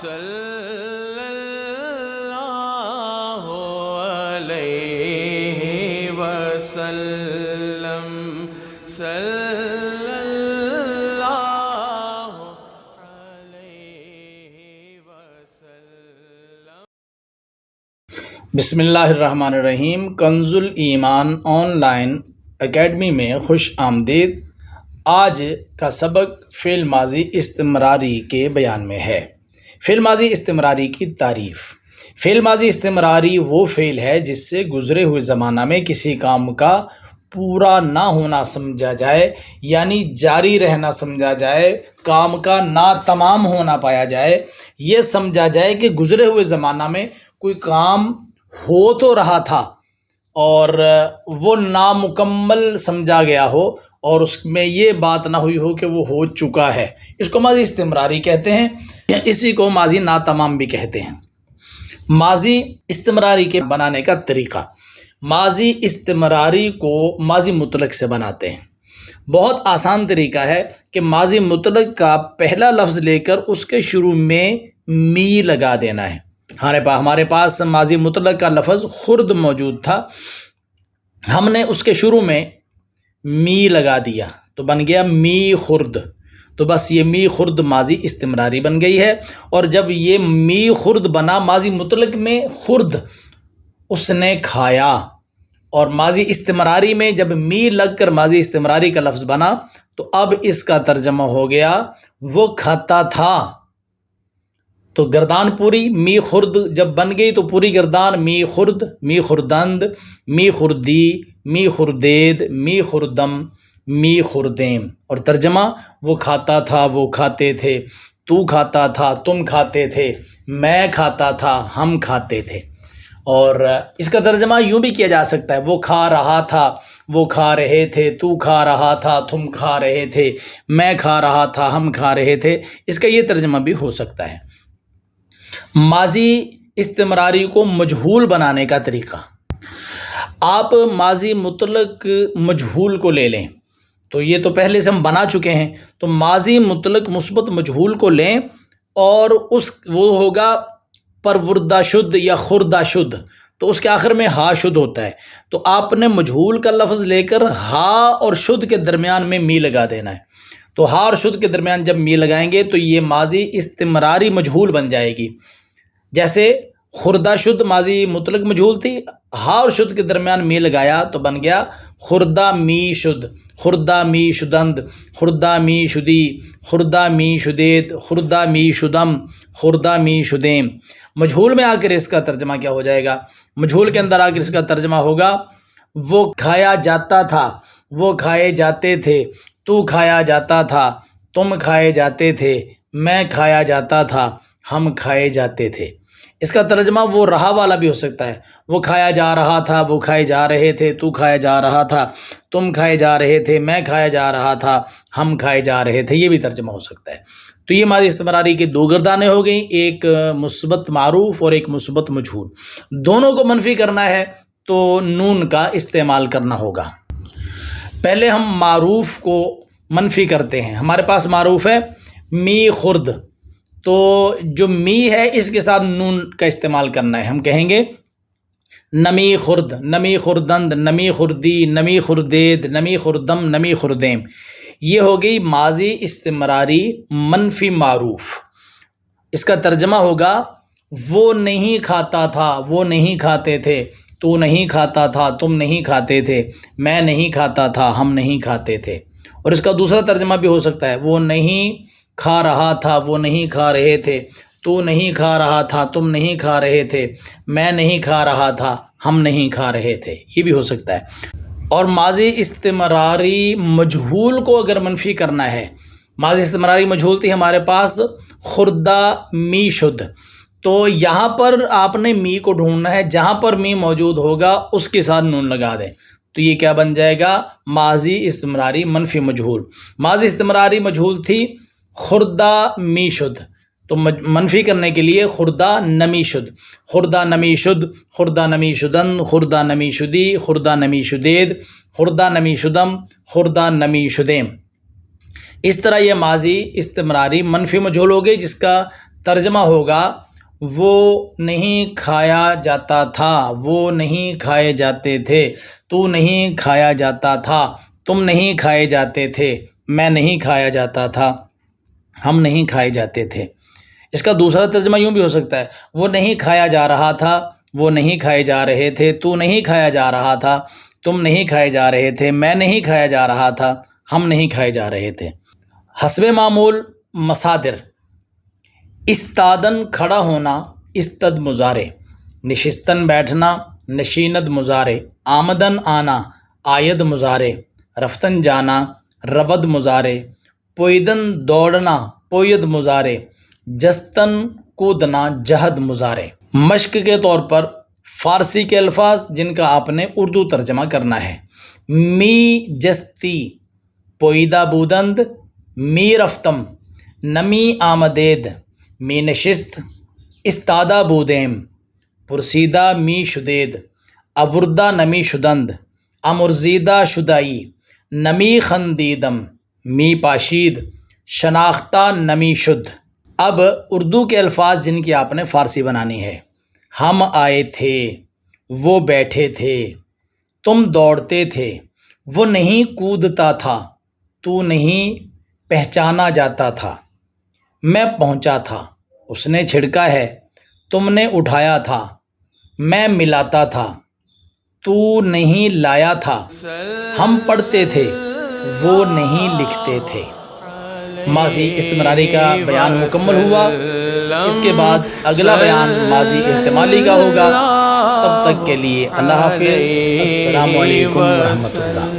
صلی اللہ علیہ وسلم صلی اللہ علیہ وسلم۔ بسم اللہ الرحمن الرحیم۔ کنز الایمان آن لائن اکیڈمی میں خوش آمدید۔ آج کا سبق فعل ماضی استمراری کے بیان میں ہے۔ فعل ماضی استمراری کی تعریف۔ فعل ماضی استمراری وہ فعل ہے جس سے گزرے ہوئے زمانہ میں کسی کام کا پورا نہ ہونا سمجھا جائے، یعنی جاری رہنا سمجھا جائے، کام کا نہ تمام ہونا پایا جائے، یہ سمجھا جائے کہ گزرے ہوئے زمانہ میں کوئی کام ہو تو رہا تھا اور وہ نامکمل سمجھا گیا ہو اور اس میں یہ بات نہ ہوئی ہو کہ وہ ہو چکا ہے، اس کو ماضی استمراری کہتے ہیں، اسی کو ماضی ناتمام بھی کہتے ہیں۔ ماضی استمراری کے بنانے کا طریقہ۔ ماضی استمراری کو ماضی مطلق سے بناتے ہیں۔ بہت آسان طریقہ ہے کہ ماضی مطلق کا پہلا لفظ لے کر اس کے شروع میں می لگا دینا ہے۔ ہمارے پاس ماضی مطلق کا لفظ خرد موجود تھا، ہم نے اس کے شروع میں می لگا دیا تو بن گیا می خرد، تو بس یہ می خرد ماضی استمراری بن گئی ہے۔ اور جب یہ می خرد بنا، ماضی مطلق میں خرد اس نے کھایا، اور ماضی استمراری میں جب می لگ کر ماضی استمراری کا لفظ بنا تو اب اس کا ترجمہ ہو گیا وہ کھاتا تھا۔ تو گردان پوری، می خرد جب بن گئی تو پوری گردان، می خرد، می خردند، می خردی، می خردید، می خردم، می خردیم۔ اور ترجمہ وہ کھاتا تھا، وہ کھاتے تھے، تو کھاتا تھا، تم کھاتے تھے، میں کھاتا تھا، ہم کھاتے تھے۔ اور اس کا ترجمہ یوں بھی کیا جا سکتا ہے، وہ کھا رہا تھا، وہ کھا رہے تھے، تو کھا رہا تھا، تم کھا رہے تھے، میں کھا رہا تھا، ہم کھا رہے تھے۔ اس کا یہ ترجمہ بھی ہو سکتا ہے۔ ماضی استمراری کو مجہول بنانے کا طریقہ۔ آپ ماضی مطلق مجہول کو لے لیں، تو یہ تو پہلے سے ہم بنا چکے ہیں، تو ماضی مطلق مثبت مجہول کو لیں اور وہ ہوگا پروردہ شد یا خوردہ شد، تو اس کے آخر میں ہا شد ہوتا ہے، تو آپ نے مجہول کا لفظ لے کر ہا اور شد کے درمیان میں می لگا دینا ہے۔ تو ہا اور شد کے درمیان جب می لگائیں گے تو یہ ماضی استمراری مجہول بن جائے گی۔ جیسے خوردہ شد ماضی مطلق مجہول تھی، ہا اور شد کے درمیان می لگایا تو بن گیا خوردہ می شد، خوردہ می شدند، خوردہ می شدی، خوردہ می شدید، خوردہ می شدم، خوردہ می شدیم۔ مجہول میں آ کر اس کا ترجمہ کیا ہو جائے گا؟ مجہول کے اندر آ کر اس کا ترجمہ ہوگا وہ کھایا جاتا تھا، وہ کھائے جاتے تھے، تو کھایا جاتا تھا، تم کھائے جاتے تھے، میں کھایا جاتا تھا، ہم کھائے جاتے تھے۔ اس کا ترجمہ وہ رہا والا بھی ہو سکتا ہے، وہ کھایا جا رہا تھا، وہ کھائے جا رہے تھے، تو کھایا جا رہا تھا، تم کھائے جا رہے تھے، میں کھایا جا رہا تھا، ہم کھائے جا رہے تھے، یہ بھی ترجمہ ہو سکتا ہے۔ تو یہ ماضی استمراری کی دو گردانیں ہو گئیں، ایک مثبت معروف اور ایک مثبت مجہول۔ دونوں کو منفی کرنا ہے تو نون کا استعمال کرنا ہوگا۔ پہلے ہم معروف کو منفی کرتے ہیں۔ ہمارے پاس معروف ہے می خرد، تو جو می ہے اس کے ساتھ نون کا استعمال کرنا ہے۔ ہم کہیں گے نمی خرد، نمی خردند، نمی خردی، نمی خردید، نمی خردم، نمی خردیم۔ یہ ہو گئی ماضی استمراری منفی معروف۔ اس کا ترجمہ ہوگا وہ نہیں کھاتا تھا، وہ نہیں کھاتے تھے، تو نہیں کھاتا تھا، تم نہیں کھاتے تھے، میں نہیں کھاتا تھا، ہم نہیں کھاتے تھے۔ اور اس کا دوسرا ترجمہ بھی ہو سکتا ہے، وہ نہیں کھا رہا تھا، وہ نہیں کھا رہے تھے، تو نہیں کھا رہا تھا، تم نہیں کھا رہے تھے، میں نہیں کھا رہا تھا، ہم نہیں کھا رہے تھے، یہ بھی ہو سکتا ہے۔ اور ماضی استمراری مجہول کو اگر منفی کرنا ہے، ماضی استمراری مجہول تھی ہمارے پاس خوردہ می شد، تو یہاں پر آپ نے می کو ڈھونڈنا ہے، جہاں پر می موجود ہوگا اس کے ساتھ نون لگا دیں، تو یہ کیا بن جائے گا؟ ماضی استمراری منفی مجہول۔ ماضی استمراری مجہول تھی خوردہ می شد، تو منفی کرنے کے لیے خوردہ نمی شد، خوردہ نمی شد، خوردہ نمی شدن، خوردہ نمی شدی، خوردہ نمی شدید، خوردہ نمی شدم، خوردہ نمی شدیم۔ اس طرح یہ ماضی استمراری منفی مجہول ہو گئی جس کا ترجمہ ہوگا وہ نہیں کھایا جاتا تھا، وہ نہیں کھائے جاتے تھے، تو نہیں کھایا جاتا تھا، تم نہیں کھائے جاتے تھے، میں نہیں کھایا جاتا تھا، ہم نہیں کھائے جاتے تھے۔ اس کا دوسرا ترجمہ یوں بھی ہو سکتا ہے، وہ نہیں کھایا جا رہا تھا، وہ نہیں کھائے جا رہے تھے، تو نہیں کھایا جا رہا تھا، تم نہیں کھائے جا رہے تھے، میں نہیں کھایا جا رہا تھا، ہم نہیں کھائے جا رہے تھے۔ حسب معمول مصادر: استادن کھڑا ہونا، استد مضارع، نشستن بیٹھنا، نشیند مضارع، آمدن آنا، آید مضارع، رفتن جانا، رود مضارع، پویدن دوڑنا، پوید مضارع، جستن کودنا، جہد مضارع۔ مشق کے طور پر فارسی کے الفاظ جن کا آپ نے اردو ترجمہ کرنا ہے: می جستی، پویدہ بودند، می رفتم، نمی آمدید، می نشست، استادہ بودیم، پرسیدہ می شدید، اوردہ نمی شدند، امرزیدہ شدائی، نمی خندیدم، می پاشید، شناختہ نمی شد۔ اب اردو کے الفاظ جن کی آپ نے فارسی بنانی ہے: ہم آئے تھے، وہ بیٹھے تھے، تم دوڑتے تھے، وہ نہیں کودتا تھا، تو نہیں پہچانا جاتا تھا، میں پہنچا تھا، اس نے چھڑکا ہے، تم نے اٹھایا تھا، میں ملاتا تھا، تو نہیں لایا تھا، ہم پڑھتے تھے، وہ نہیں لکھتے تھے۔ ماضی استمراری کا بیان مکمل ہوا۔ اس کے بعد اگلا بیان ماضی احتمالی کا ہوگا۔ تب تک کے لیے اللہ حافظ۔ السلام علیکم ورحمۃ اللہ۔